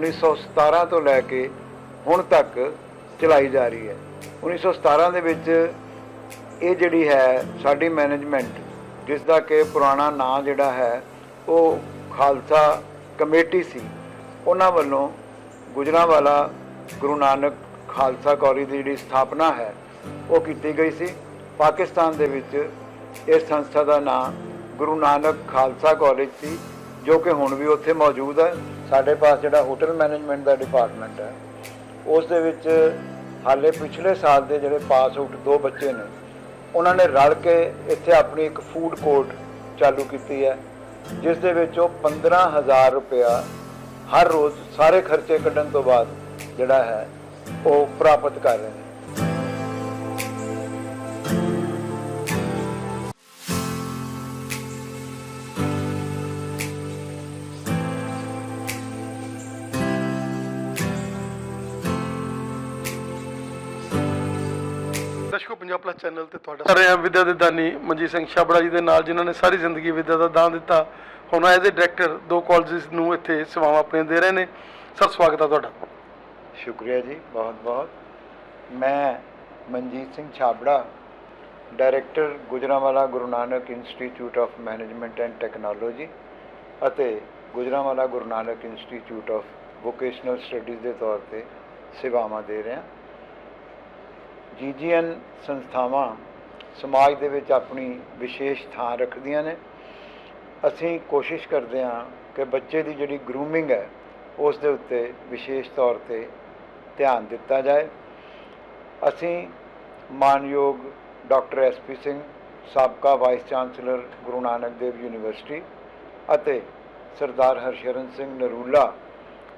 1917 ਤੋਂ ਲੈ ਕੇ ਹੁਣ तक चलाई जा रही है। 1917 ਦੇ ਵਿੱਚ ਇਹ ਜਿਹੜੀ ਹੈ ਸਾਡੀ ਮੈਨੇਜਮੈਂਟ, ਜਿਸ ਦਾ ਕਿ ਪੁਰਾਣਾ ਨਾਂ ਜਿਹੜਾ ਹੈ ਉਹ ਖਾਲਸਾ ਕਮੇਟੀ ਸੀ, ਉਹਨਾਂ ਵੱਲੋਂ ਗੁਜਰਾਂਵਾਲਾ ਗੁਰੂ ਨਾਨਕ ਖਾਲਸਾ ਕਾਲਜ ਦੀ ਜਿਹੜੀ ਸਥਾਪਨਾ ਹੈ ਉਹ ਕੀਤੀ ਗਈ ਸੀ। ਪਾਕਿਸਤਾਨ ਦੇ ਵਿੱਚ ਇਸ ਸੰਸਥਾ ਦਾ ਨਾਂ ਗੁਰੂ ਨਾਨਕ ਖਾਲਸਾ ਕਾਲਜ ਸੀ, ਜੋ कि ਹੁਣ ਵੀ ਉੱਥੇ ਮੌਜੂਦ ਹੈ। ਸਾਡੇ ਪਾਸ ਜਿਹੜਾ ਹੋਟਲ ਮੈਨੇਜਮੈਂਟ ਦਾ ਡਿਪਾਰਟਮੈਂਟ ਹੈ, ਉਸ ਦੇ ਵਿੱਚ ਹਾਲੇ ਪਿਛਲੇ ਸਾਲ ਦੇ ਜਿਹੜੇ ਪਾਸ ਆਊਟ 2 ਬੱਚੇ ਨੇ, ਉਹਨਾਂ ਨੇ ਰਲ ਕੇ ਇੱਥੇ ਆਪਣੀ ਇੱਕ ਫੂਡ ਕੋਰਟ ਚਾਲੂ ਕੀਤੀ ਹੈ, ਜਿਸ ਦੇ ਵਿੱਚ ਉਹ 15,000 ਰੁਪਇਆ ਹਰ ਰੋਜ਼ ਸਾਰੇ ਖਰਚੇ ਕੱਢਣ ਤੋਂ ਬਾਅਦ ਜਿਹੜਾ ਹੈ ਉਹ ਪ੍ਰਾਪਤ ਕਰ ਰਹੇ ਨੇ। दर्शकों, पंजाब प्लस चैनल ते तुहाडा कर रहे हैं विद्या दे दानी मनजीत सिंह छाबड़ा जी दे नाल, जिन्हां ने सारी जिंदगी विद्या दा दान दिता। हुण एहदे डायरैक्टर 2 कॉलेजेस नूं इत्थे सेवावां अपणियां दे रहे ने। सर, स्वागत है तुहाडा। शुक्रिया जी, बहुत बहुत। मैं Manjeet Singh Chhabra, director Gujranwala Guru Nanak institute of management and technology ਅਤੇ Gujranwala Guru Nanak institute of vocational studies के तौर पर सेवावां दे रहे हैं। GGN संस्थावां समाज दे विच अपनी विशेष थां रखदियां ने। असीं कोशिश करते हैं कि बच्चे की जिहड़ी ग्रूमिंग है उस दे उत्ते विशेष तौर पर ध्यान दिता जाए। असीं मानयोग डॉक्टर SP सिंह, साबका vice chancellor Guru Nanak Dev university, ਅਤੇ सरदार हरशरण सिंह नरूला,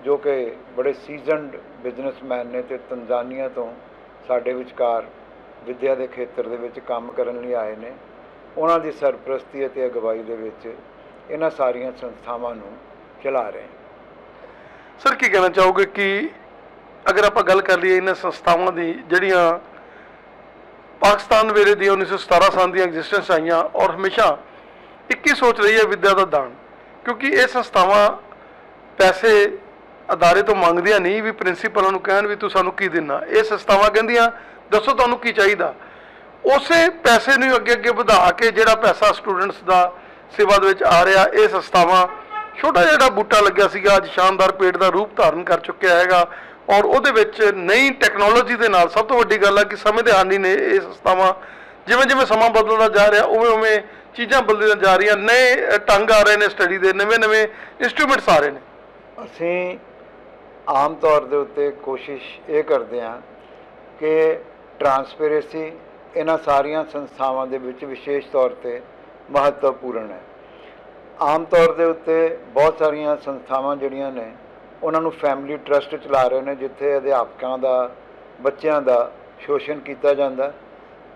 जो कि बड़े सीजनड बिजनेसमैन ने ते तंजानिया तो साडे विचकार विद्या के खेत्र दे विच काम करन लई आए ने, उन्हां दी सरपरस्ती ਅਤੇ अगवाई दे विच इन्हां सारियां संस्थावां नूं चला रहे हैं। सर, की कहना चाहोगे कि अगर आप गल कर लीए इन्हां संस्थावां दी जिहड़ियां पाकिस्तान वेले दी 1917 साल दी एग्जिस्टेंस आईयां और हमेशा एक ही सोच रही है विद्या का दान, क्योंकि ये संस्थावां पैसे अदारे तो मंगदियां नहीं भी प्रिंसीपलों नूं कहण भी तूं सानूं की देना। ये संस्थावां कहंदियां दसो तुहानूं की चाहीदा, उस पैसे नूं अगे अगे वधा के जिहड़ा पैसा स्टूडेंट्स का सेवा दे विच आ रहा, ये संस्थावां छोटा जिहड़ा बूटा लग्या सीगा अज शानदार पेड़ का रूप धारण कर चुकिया हैगा। और उहदे विच नई टैक्नोलॉजी दे नाल सब तो वड्डी गल है कि समय दे हानी ने ये संस्थावां जिवें जिवें समां बदलदा जा रहा उवें उवें चीज़ां बदलदियां जा रही, नए ढंग आ रहे हैं स्टडी के, नवे नवे इंस्ट्रूमेंट्स आ रहे हैं। असीं आम तौर के उत्ते कोशिश ये करते हैं कि ट्रांसपेरेंसी इन्हां सारियां संस्थावां दे विच विशेष तौर पर महत्वपूर्ण है। आम तौर के उत्ते बहुत सारियां संस्थावां जिहड़ियां ने उन्हां नूं फैमिली ट्रस्ट चला रहे हैं, जिथे अध्यापकों का बच्चों का शोषण किया जाता,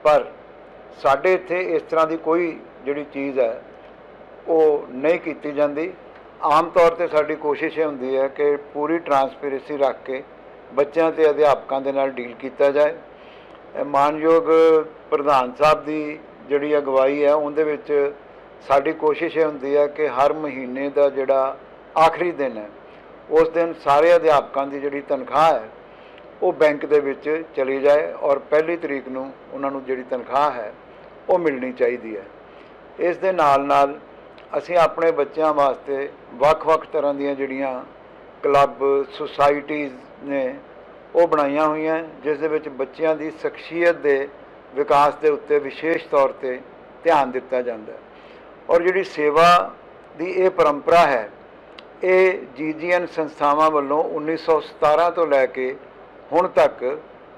पर साडे इत्थे इस तरह की कोई जिहड़ी चीज़ है वो नहीं की जाती। आम तौर पर साडी कोशिश ये होंदी है कि पूरी ट्रांसपेरेंसी रख के बच्चों ते अध्यापकों के नाल डील किया जाए। मानयोग प्रधान साहब की जिहड़ी अगवाई है उहदे विच साडी कोशिश ये होंदी है कि हर महीने का जिहड़ा आखिरी दिन है उस दिन सारे अध्यापकों की जिहड़ी तनख्वाह है वो बैंक दे विच चली जाए और पहली तरीक नूं उन्हां नूं जिहड़ी तनख्वाह है वो मिलनी चाहिए है। इस दे नाल नाल असीं अपने बच्चों वास्ते वख-वख तरह दीयां जिहड़ियां क्लब सोसाइटीज़ ने वो बनाईयां होईयां, जिस दे विच बच्चों की शख्सियत के विकास के उत्ते विशेष तौर पर ध्यान दिता जाता है। और जिहड़ी सेवा की ये परंपरा है ये GGN संस्थावां वल्लों 1917 तो लैके हुण तक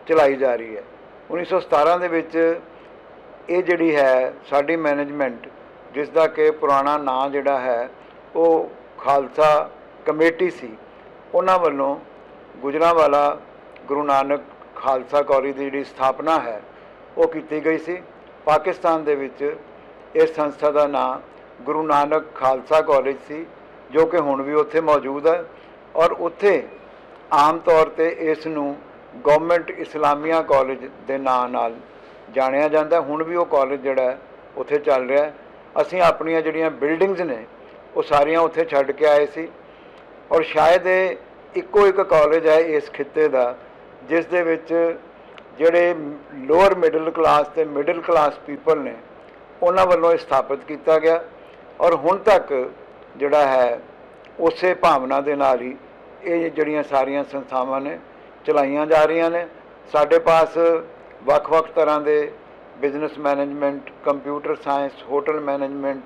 चलाई जा रही है। 1917 दे विच ये जिहड़ी है साडी मैनेजमेंट, जिसका कि पुराना नाम जिहड़ा है वो खालसा कमेटी सी, उन्हां वल्लों गुजरांवाला गुरु नानक खालसा कालज की जिहड़ी स्थापना है वो की गई सी। पाकिस्तान दे विच इस संस्था का नाम गुरु नानक खालसा कालज सी, जो कि हुण भी उत्थे मौजूद है। और उत्थे आम तौर पर इसनूं गवर्नमेंट इस्लामिया कॉलेज के नाम नाल जानिया जाता। हुण भी वो कॉलेज जिहड़ा है उत्थे चल रहा है। असीं अपनियां जिहड़ियां बिल्डिंग्स ने वो सारियां उत्थे छड्ड के आए सी और शायद ਇੱਕੋ ਇੱਕ ਕਾਲਜ ਹੈ ਇਸ ਖਿੱਤੇ ਦਾ ਜਿਸ ਦੇ ਵਿੱਚ ਜਿਹੜੇ ਲੋਅਰ ਮਿਡਲ ਕਲਾਸ ਤੇ ਮਿਡਲ ਕਲਾਸ ਪੀਪਲ ਨੇ ਉਹਨਾਂ ਵੱਲੋਂ ਇਹ ਸਥਾਪਿਤ ਕੀਤਾ ਗਿਆ ਔਰ ਹੁਣ ਤੱਕ ਜਿਹੜਾ ਹੈ ਉਸੇ ਭਾਵਨਾ ਦੇ ਨਾਲ ਹੀ ਇਹ ਜਿਹੜੀਆਂ ਸਾਰੀਆਂ ਸੰਸਥਾਵਾਂ ਨੇ ਚਲਾਈਆਂ ਜਾ ਰਹੀਆਂ ਨੇ। ਸਾਡੇ ਪਾਸ ਵੱਖ-ਵੱਖ ਤਰ੍ਹਾਂ ਦੇ business management, computer science, hotel management,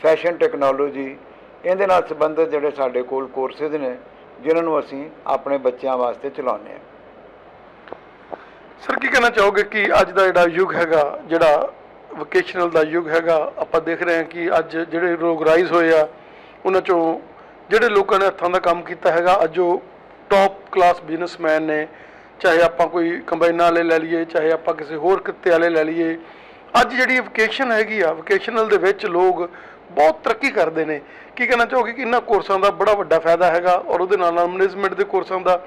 fashion technology ਇਹਦੇ ਨਾਲ ਸੰਬੰਧਿਤ ਜਿਹੜੇ ਸਾਡੇ ਕੋਲ ਕੋਰਸਿਸ ਨੇ ਜਿਨ੍ਹਾਂ ਨੂੰ ਅਸੀਂ ਆਪਣੇ ਬੱਚਿਆਂ ਵਾਸਤੇ ਚਲਾਉਂਦੇ ਹਾਂ। ਸਰ ਕੀ ਕਹਿਣਾ ਚਾਹੋਗੇ ਕਿ ਅੱਜ ਦਾ ਜਿਹੜਾ ਯੁੱਗ ਹੈਗਾ, ਜਿਹੜਾ ਵੋਕੇਸ਼ਨਲ ਦਾ ਯੁੱਗ ਹੈਗਾ, ਆਪਾਂ ਦੇਖ ਰਹੇ ਹਾਂ ਕਿ ਅੱਜ ਜਿਹੜੇ ਲੋਕ ਰਾਈਜ਼ ਹੋਏ ਆ ਉਹਨਾਂ 'ਚੋਂ ਜਿਹੜੇ ਲੋਕਾਂ ਨੇ ਹੱਥਾਂ ਦਾ ਕੰਮ ਕੀਤਾ ਹੈਗਾ ਅੱਜ ਉਹ ਟੌਪ ਕਲਾਸ ਬਿਜ਼ਨਸਮੈਨ ਨੇ। ਚਾਹੇ ਆਪਾਂ ਕੋਈ ਕੰਬਾਈਨਾਂ ਵਾਲੇ ਲੈ ਲਈਏ, ਚਾਹੇ ਆਪਾਂ ਕਿਸੇ ਹੋਰ ਕਿੱਤੇ ਵਾਲੇ ਲੈ ਲਈਏ, ਅੱਜ ਜਿਹੜੀ ਵੋਕੇਸ਼ਨ ਹੈਗੀ ਆ, ਵੋਕੇਸ਼ਨਲ ਦੇ ਵਿੱਚ ਲੋਕ ਬਹੁਤ ਤਰੱਕੀ ਕਰਦੇ ਨੇ। ਕੀ ਕਹਿਣਾ ਚਾਹੋਗੇ ਕਿ ਇਹਨਾਂ ਕੋਰਸਾਂ ਦਾ ਬੜਾ ਵੱਡਾ ਫਾਇਦਾ ਹੈਗਾ ਔਰ ਉਹਦੇ ਨਾਲ ਨਾਲ ਮੈਨੇਜਮੈਂਟ ਦੇ ਕੋਰਸਾਂ ਦਾ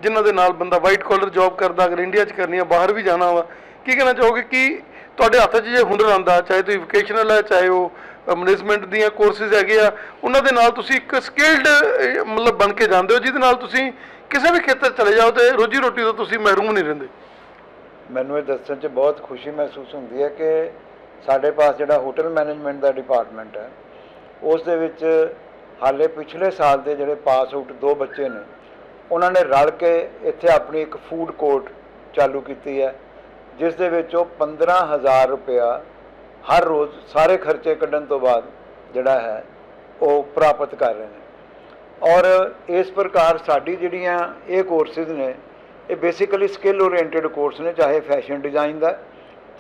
ਜਿਨ੍ਹਾਂ ਦੇ ਨਾਲ ਬੰਦਾ ਵਾਈਟ ਕਾਲਰ ਜੌਬ ਕਰਦਾ, ਅਗਰ ਇੰਡੀਆ 'ਚ ਕਰਨੀ ਆ, ਬਾਹਰ ਵੀ ਜਾਣਾ ਵਾ, ਕੀ ਕਹਿਣਾ ਚਾਹੋਗੇ ਕਿ ਤੁਹਾਡੇ ਹੱਥ 'ਚ ਜੇ ਹੁਨਰ ਆਉਂਦਾ, ਚਾਹੇ ਤੁਸੀਂ ਵੋਕੇਸ਼ਨਲ ਹੈ, ਚਾਹੇ ਉਹ ਮੈਨੇਜਮੈਂਟ ਦੀਆਂ ਕੋਰਸਿਸ ਹੈਗੇ ਆ, ਉਹਨਾਂ ਦੇ ਨਾਲ ਤੁਸੀਂ ਇੱਕ ਸਕਿਲਡ ਮਤਲਬ ਬਣ ਕੇ ਜਾਂਦੇ ਹੋ ਜਿਹਦੇ ਨਾਲ ਤੁਸੀਂ ਕਿਸੇ ਵੀ ਖੇਤਰ ਚਲੇ ਜਾਓ ਤੇ ਰੋਜੀ ਰੋਟੀ ਤੋਂ ਤੁਸੀਂ ਮਹਿਰੂਮ ਨਹੀਂ ਰਹਿੰਦੇ। ਮੈਨੂੰ ਇਹ ਦੱਸਣ 'ਚ ਬਹੁਤ ਖੁਸ਼ੀ ਮਹਿਸੂਸ ਹੁੰਦੀ ਹੈ ਕਿ ਸਾਡੇ ਪਾਸ ਜਿਹੜਾ ਹੋਟਲ ਮੈਨੇਜਮੈਂਟ ਦਾ ਡਿਪਾਰਟਮੈਂਟ ਹੈ ਉਸ ਦੇ ਵਿੱਚ ਹਾਲੇ ਪਿਛਲੇ ਸਾਲ ਦੇ ਜਿਹੜੇ ਪਾਸ ਆਊਟ 2 ਬੱਚੇ ਨੇ ਉਹਨਾਂ ਨੇ ਰਲ ਕੇ ਇੱਥੇ ਆਪਣੀ ਇੱਕ ਫੂਡ ਕੋਰਟ ਚਾਲੂ ਕੀਤੀ ਹੈ ਜਿਸ ਦੇ ਵਿੱਚ ਉਹ 15,000 ਰੁਪਇਆ ਹਰ ਰੋਜ਼ ਸਾਰੇ ਖਰਚੇ ਕੱਢਣ ਤੋਂ ਬਾਅਦ ਜਿਹੜਾ ਹੈ ਉਹ ਪ੍ਰਾਪਤ ਕਰ ਰਹੇ ਨੇ। ਔਰ ਇਸ ਪ੍ਰਕਾਰ ਸਾਡੀ ਜਿਹੜੀਆਂ ਇਹ ਕੋਰਸਿਸ ਨੇ ਇਹ ਬੇਸਿਕਲੀ ਸਕਿੱਲ ਓਰੀਐਂਟਡ ਕੋਰਸ ਨੇ, ਚਾਹੇ ਫੈਸ਼ਨ ਡਿਜ਼ਾਈਨ ਦਾ,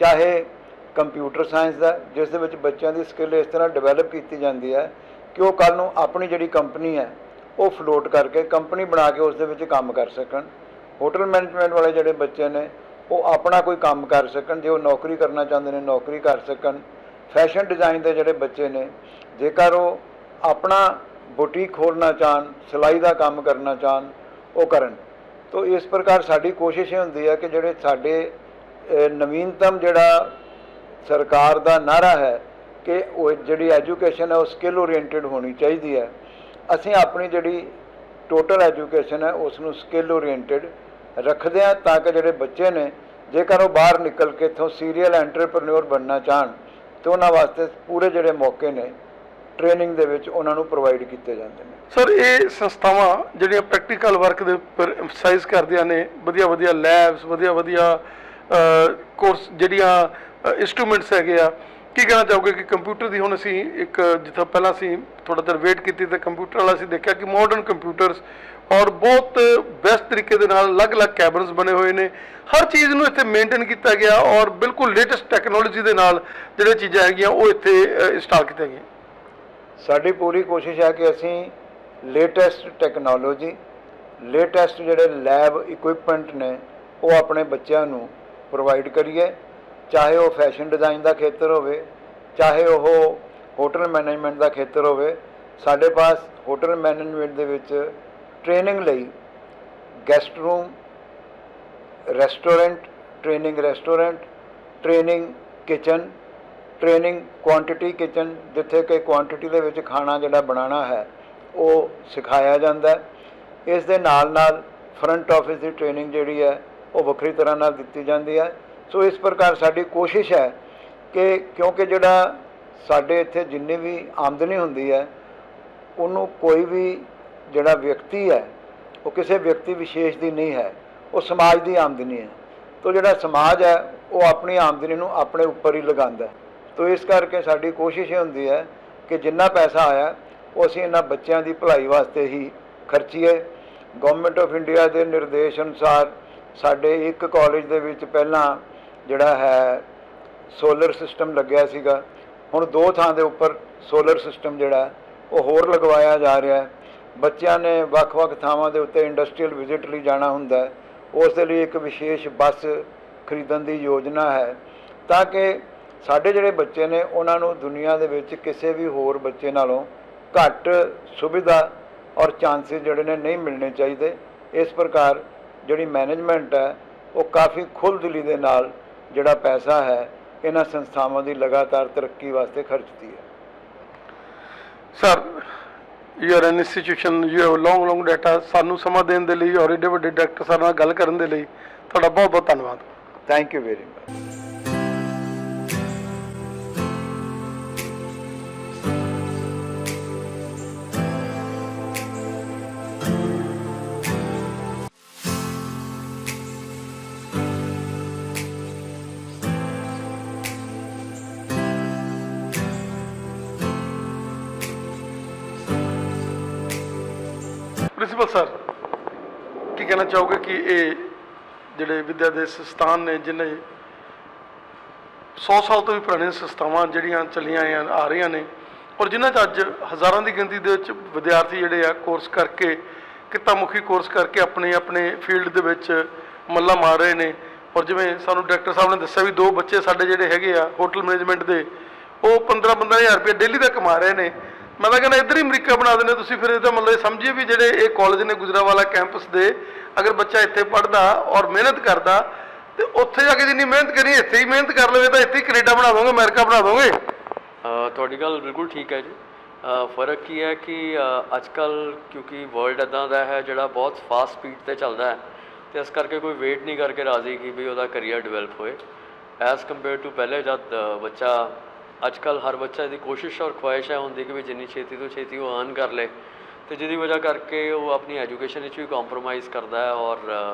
ਚਾਹੇ ਕੰਪਿਊਟਰ ਸਾਇੰਸ ਦਾ, ਜਿਸ ਦੇ ਵਿੱਚ ਬੱਚਿਆਂ ਦੀ ਸਕਿੱਲ ਇਸ ਤਰ੍ਹਾਂ ਡਿਵੈਲਪ ਕੀਤੀ ਜਾਂਦੀ ਹੈ ਕਿ ਉਹ ਕੱਲ੍ਹ ਨੂੰ ਆਪਣੀ ਜਿਹੜੀ ਕੰਪਨੀ ਹੈ ਉਹ ਫਲੋਟ ਕਰਕੇ ਕੰਪਨੀ ਬਣਾ ਕੇ ਉਸ ਦੇ ਵਿੱਚ ਕੰਮ ਕਰ ਸਕਣ। ਹੋਟਲ ਮੈਨੇਜਮੈਂਟ ਵਾਲੇ ਜਿਹੜੇ ਬੱਚੇ ਨੇ ਉਹ ਆਪਣਾ ਕੋਈ ਕੰਮ ਕਰ ਸਕਣ, ਜੇ ਉਹ ਨੌਕਰੀ ਕਰਨਾ ਚਾਹੁੰਦੇ ਨੇ ਨੌਕਰੀ ਕਰ ਸਕਣ। ਫੈਸ਼ਨ ਡਿਜ਼ਾਈਨ ਦੇ ਜਿਹੜੇ ਬੱਚੇ ਨੇ ਜੇਕਰ ਉਹ ਆਪਣਾ ਬੁਟੀਕ ਖੋਲ੍ਹਣਾ ਚਾਹਣ, ਸਿਲਾਈ ਦਾ ਕੰਮ ਕਰਨਾ ਚਾਹਣ, ਉਹ ਕਰਨ। ਤੋ ਇਸ ਪ੍ਰਕਾਰ ਸਾਡੀ ਕੋਸ਼ਿਸ਼ ਇਹ ਹੁੰਦੀ ਹੈ ਕਿ ਜਿਹੜੇ ਸਾਡੇ ਨਵੀਨਤਮ ਜਿਹੜਾ ਸਰਕਾਰ ਦਾ ਨਾਅਰਾ ਹੈ ਕਿ ਉਹ ਜਿਹੜੀ ਐਜੂਕੇਸ਼ਨ ਹੈ ਉਹ ਸਕਿੱਲ ਓਰੀਐਂਟਡ ਹੋਣੀ ਚਾਹੀਦੀ ਹੈ, ਅਸੀਂ ਆਪਣੀ ਜਿਹੜੀ ਟੋਟਲ ਐਜੂਕੇਸ਼ਨ ਹੈ ਉਸ ਨੂੰ ਸਕਿੱਲ ਓਰੀਐਂਟਡ ਰੱਖਦੇ ਹਾਂ ਤਾਂ ਕਿ ਜਿਹੜੇ ਬੱਚੇ ਨੇ ਜੇਕਰ ਉਹ ਬਾਹਰ ਨਿਕਲ ਕੇ ਇੱਥੋਂ ਸੀਰੀਅਲ ਐਂਟਰਪ੍ਰੈਨਿਓਰ ਬਣਨਾ ਚਾਹਣ ਤਾਂ ਉਹਨਾਂ ਵਾਸਤੇ ਪੂਰੇ ਜਿਹੜੇ ਮੌਕੇ ਨੇ ਟ੍ਰੇਨਿੰਗ ਦੇ ਵਿੱਚ ਉਹਨਾਂ ਨੂੰ ਪ੍ਰੋਵਾਈਡ ਕੀਤੇ ਜਾਂਦੇ ਨੇ। ਸਰ ਇਹ ਸੰਸਥਾਵਾਂ ਜਿਹੜੀਆਂ ਪ੍ਰੈਕਟੀਕਲ ਵਰਕ ਦੇ ਉੱਪਰ ਐਮਫਸਾਈਜ਼ ਕਰਦੀਆਂ ਨੇ, ਵਧੀਆ ਵਧੀਆ ਲੈਬਸ, ਵਧੀਆ ਵਧੀਆ ਕੋਰਸ ਜਿਹੜੀਆਂ ਇੰਸਟਰੂਮੈਂਟਸ ਹੈਗੇ ਆ, ਕੀ ਕਹਿਣਾ ਚਾਹੋਗੇ ਕਿ ਕੰਪਿਊਟਰ ਦੀ ਹੁਣ ਅਸੀਂ ਇੱਕ ਜਿੱਥੋਂ ਪਹਿਲਾਂ ਅਸੀਂ ਥੋੜ੍ਹਾ ਦੇਰ ਵੇਟ ਕੀਤੀ ਤਾਂ ਕੰਪਿਊਟਰ ਵਾਲਾ ਅਸੀਂ ਦੇਖਿਆ ਕਿ ਮਾਡਰਨ ਕੰਪਿਊਟਰਸ ਔਰ ਬਹੁਤ ਬੈਸਟ ਤਰੀਕੇ ਦੇ ਨਾਲ ਅਲੱਗ-ਅਲੱਗ ਕੈਬਨਸ ਬਣੇ ਹੋਏ ਨੇ, ਹਰ ਚੀਜ਼ ਨੂੰ ਇੱਥੇ ਮੇਨਟੇਨ ਕੀਤਾ ਗਿਆ ਔਰ ਬਿਲਕੁਲ ਲੇਟੈਸਟ ਟੈਕਨੋਲੋਜੀ ਦੇ ਨਾਲ ਜਿਹੜੀਆਂ ਚੀਜ਼ਾਂ ਹੈਗੀਆਂ ਉਹ ਇੱਥੇ ਇੰਸਟਾਲ ਕੀਤੀਆਂ ਗਈਆਂ। ਸਾਡੀ ਪੂਰੀ ਕੋਸ਼ਿਸ਼ ਹੈ ਕਿ ਅਸੀਂ ਲੇਟੈਸਟ ਟੈਕਨੋਲੋਜੀ, ਲੇਟੈਸਟ ਜਿਹੜੇ ਲੈਬ ਇਕੁਇਪਮੈਂਟ ਨੇ ਉਹ ਆਪਣੇ ਬੱਚਿਆਂ ਨੂੰ ਪ੍ਰੋਵਾਈਡ ਕਰੀਏ, ਚਾਹੇ ਉਹ ਫੈਸ਼ਨ ਡਿਜ਼ਾਈਨ ਦਾ ਖੇਤਰ ਹੋਵੇ, ਚਾਹੇ ਉਹ ਹੋਟਲ ਮੈਨੇਜਮੈਂਟ ਦਾ ਖੇਤਰ ਹੋਵੇ। ਸਾਡੇ ਪਾਸ ਹੋਟਲ ਮੈਨੇਜਮੈਂਟ ਦੇ ਵਿੱਚ ਟ੍ਰੇਨਿੰਗ ਲਈ guest room, restaurant, training kitchen, training quantity kitchen, ਜਿੱਥੇ ਕਿ ਕੁਆਂਟਿਟੀ ਦੇ ਵਿੱਚ ਖਾਣਾ ਜਿਹੜਾ ਬਣਾਉਣਾ ਹੈ ਉਹ ਸਿਖਾਇਆ ਜਾਂਦਾ। ਇਸ ਦੇ ਨਾਲ ਨਾਲ ਫਰੰਟ ਆਫਿਸ ਦੀ ਟ੍ਰੇਨਿੰਗ ਜਿਹੜੀ ਹੈ ਉਹ ਵੱਖਰੀ ਤਰ੍ਹਾਂ ਨਾਲ ਦਿੱਤੀ ਜਾਂਦੀ ਹੈ। ਸੋ ਇਸ ਪ੍ਰਕਾਰ ਸਾਡੀ ਕੋਸ਼ਿਸ਼ ਹੈ ਕਿ ਕਿਉਂਕਿ ਜਿਹੜਾ ਸਾਡੇ ਇੱਥੇ ਜਿੰਨੀ ਵੀ ਆਮਦਨੀ ਹੁੰਦੀ ਹੈ ਉਹਨੂੰ ਕੋਈ ਵੀ ਜਿਹੜਾ ਵਿਅਕਤੀ ਹੈ ਉਹ ਕਿਸੇ ਵਿਅਕਤੀ ਵਿਸ਼ੇਸ਼ ਦੀ ਨਹੀਂ ਹੈ, ਉਹ ਸਮਾਜ ਦੀ ਆਮਦਨੀ ਹੈ। ਤੋ ਜਿਹੜਾ ਸਮਾਜ ਹੈ ਉਹ ਆਪਣੀ ਆਮਦਨੀ ਨੂੰ ਆਪਣੇ ਉੱਪਰ ਹੀ ਲਗਾਉਂਦਾ। ਤੋ ਇਸ ਕਰਕੇ ਸਾਡੀ ਕੋਸ਼ਿਸ਼ ਇਹ ਹੁੰਦੀ ਹੈ ਕਿ ਜਿੰਨਾ ਪੈਸਾ ਆਇਆ ਉਹ ਅਸੀਂ ਇਹਨਾਂ ਬੱਚਿਆਂ ਦੀ ਭਲਾਈ ਵਾਸਤੇ ਹੀ ਖਰਚੀਏ। ਗਵਰਨਮੈਂਟ ਆਫ ਇੰਡੀਆ ਦੇ ਨਿਰਦੇਸ਼ ਅਨੁਸਾਰ ਸਾਡੇ ਇੱਕ ਕਾਲਜ ਦੇ ਵਿੱਚ ਪਹਿਲਾਂ ਜਿਹੜਾ ਹੈ ਸੋਲਰ ਸਿਸਟਮ ਲੱਗਿਆ ਸੀਗਾ, ਹੁਣ 2 ਥਾਂ ਦੇ ਉੱਪਰ ਸੋਲਰ ਸਿਸਟਮ ਜਿਹੜਾ ਉਹ ਹੋਰ ਲਗਵਾਇਆ ਜਾ ਰਿਹਾ ਹੈ। ਬੱਚਿਆਂ ਨੇ ਵੱਖ-ਵੱਖ ਥਾਵਾਂ ਦੇ ਉੱਤੇ ਇੰਡਸਟਰੀਅਲ ਵਿਜ਼ਿਟ ਲਈ ਜਾਣਾ ਹੁੰਦਾ, ਉਸ ਦੇ ਲਈ ਇੱਕ ਵਿਸ਼ੇਸ਼ ਬੱਸ ਖਰੀਦਣ ਦੀ ਯੋਜਨਾ ਹੈ ਤਾਂ ਕਿ ਸਾਡੇ ਜਿਹੜੇ ਬੱਚੇ ਨੇ ਉਹਨਾਂ ਨੂੰ ਦੁਨੀਆ ਦੇ ਵਿੱਚ ਕਿਸੇ ਵੀ ਹੋਰ ਬੱਚੇ ਨਾਲੋਂ ਘੱਟ ਸੁਵਿਧਾ ਔਰ ਚਾਂਸਿਸ ਜਿਹੜੇ ਨੇ ਨਹੀਂ ਮਿਲਣੇ ਚਾਹੀਦੇ। ਇਸ ਪ੍ਰਕਾਰ ਜਿਹੜੀ ਮੈਨੇਜਮੈਂਟ ਹੈ ਉਹ ਕਾਫੀ ਖੁੱਲ੍ਹਦਿਲੀ ਦੇ ਨਾਲ ਜਿਹੜਾ ਪੈਸਾ ਹੈ ਇਹਨਾਂ ਸੰਸਥਾਵਾਂ ਦੀ ਲਗਾਤਾਰ ਤਰੱਕੀ ਵਾਸਤੇ ਖਰਚਦੀ ਹੈ। Sir you are N institution, you have long data. ਸਾਨੂੰ ਸਮਾਂ ਦੇਣ ਦੇ ਲਈ ਔਰ ਏਡੇ ਵੱਡੇ ਡਾਇਰੈਕਟਰ ਸਾਹਿਬ ਨਾਲ ਗੱਲ ਕਰਨ ਦੇ ਲਈ ਤੁਹਾਡਾ ਬਹੁਤ ਬਹੁਤ ਧੰਨਵਾਦ। Thank you very much. Principal sir, ਕੀ ਕਹਿਣਾ ਚਾਹੋਗੇ ਕਿ ਇਹ ਜਿਹੜੇ ਵਿੱਦਿਆ ਦੇ ਸੰਸਥਾਨ ਨੇ ਜਿਨ੍ਹਾਂ 100 ਸਾਲ ਤੋਂ ਵੀ ਪੁਰਾਣੀਆਂ ਸੰਸਥਾਵਾਂ ਜਿਹੜੀਆਂ ਚੱਲੀਆਂ ਆ ਰਹੀਆਂ ਨੇ ਔਰ ਜਿਨ੍ਹਾਂ 'ਚ ਅੱਜ ਹਜ਼ਾਰਾਂ ਦੀ ਗਿਣਤੀ ਦੇ ਵਿੱਚ ਵਿਦਿਆਰਥੀ ਜਿਹੜੇ ਆ ਕੋਰਸ ਕਰਕੇ, ਕਿੱਤਾ ਮੁਖੀ ਕੋਰਸ ਕਰਕੇ ਆਪਣੇ ਆਪਣੇ ਫੀਲਡ ਦੇ ਵਿੱਚ ਮੱਲਾ ਮਾਰ ਰਹੇ ਨੇ। ਔਰ ਜਿਵੇਂ ਸਾਨੂੰ ਡਾਇਰੈਕਟਰ ਸਾਹਿਬ ਨੇ ਦੱਸਿਆ ਵੀ 2 ਬੱਚੇ ਸਾਡੇ ਜਿਹੜੇ ਹੈਗੇ ਆ ਹੋਟਲ ਮੈਨੇਜਮੈਂਟ ਦੇ, ਉਹ 15-15 ਹਜ਼ਾਰ ਰੁਪਏ ਡੇਲੀ ਦਾ ਕਮਾ ਰਹੇ ਨੇ। ਮੈਂ ਤਾਂ ਕਹਿੰਦਾ ਇੱਧਰ ਹੀ ਅਮਰੀਕਾ ਬਣਾ ਦਿੰਦੇ ਤੁਸੀਂ। ਫਿਰ ਇਹਦਾ ਮਤਲਬ ਸਮਝੀਏ ਵੀ ਜਿਹੜੇ ਇਹ ਕਾਲਜ ਨੇ ਗੁਜਰਾਂਵਾਲਾ ਕੈਂਪਸ ਦੇ, ਅਗਰ ਬੱਚਾ ਇੱਥੇ ਪੜ੍ਹਦਾ ਔਰ ਮਿਹਨਤ ਕਰਦਾ ਤੇ ਉੱਥੇ ਜਾ ਕੇ ਜਿੰਨੀ ਮਿਹਨਤ ਕਰੀ ਇੱਥੇ ਹੀ ਮਿਹਨਤ ਕਰ ਲਵੇ ਤਾਂ ਇੱਥੇ ਹੀ ਕੈਨੇਡਾ ਬਣਾ ਦੋਗੇ, ਅਮਰੀਕਾ ਬਣਾ ਦੋਗੇ। ਤੁਹਾਡੀ ਗੱਲ ਬਿਲਕੁਲ ਠੀਕ ਹੈ ਜੀ। ਫ਼ਰਕ ਕੀ ਹੈ ਕਿ ਅੱਜ ਕੱਲ੍ਹ ਕਿਉਂਕਿ ਵਰਲਡ ਇੱਦਾਂ ਦਾ ਹੈ ਜਿਹੜਾ ਬਹੁਤ ਫਾਸਟ ਸਪੀਡ 'ਤੇ ਚੱਲਦਾ ਹੈ, ਅਤੇ ਇਸ ਕਰਕੇ ਕੋਈ ਵੇਟ ਨਹੀਂ ਕਰਕੇ ਰਾਜ਼ੀ ਕਿ ਵੀ ਉਹਦਾ ਕਰੀਅਰ ਡਿਵੈਲਪ ਹੋਏ ਐਜ਼ ਕੰਪੇਅਰ ਟੂ ਪਹਿਲੇ। ਜਦ ਬੱਚਾ ਅੱਜ ਕੱਲ੍ਹ ਹਰ ਬੱਚਾ ਦੀ ਕੋਸ਼ਿਸ਼ ਔਰ ਖੁਆਇਸ਼ ਹੈ ਹੁੰਦੀ ਕਿ ਵੀ ਜਿੰਨੀ ਛੇਤੀ ਤੋਂ ਛੇਤੀ ਉਹ ਅਰਨ ਕਰ ਲੇ, ਅਤੇ ਜਿਹਦੀ ਵਜ੍ਹਾ ਕਰਕੇ ਉਹ ਆਪਣੀ ਐਜੂਕੇਸ਼ਨ ਵਿੱਚ ਵੀ ਕੰਪਰੋਮਾਈਜ਼ ਕਰਦਾ ਹੈ ਔਰ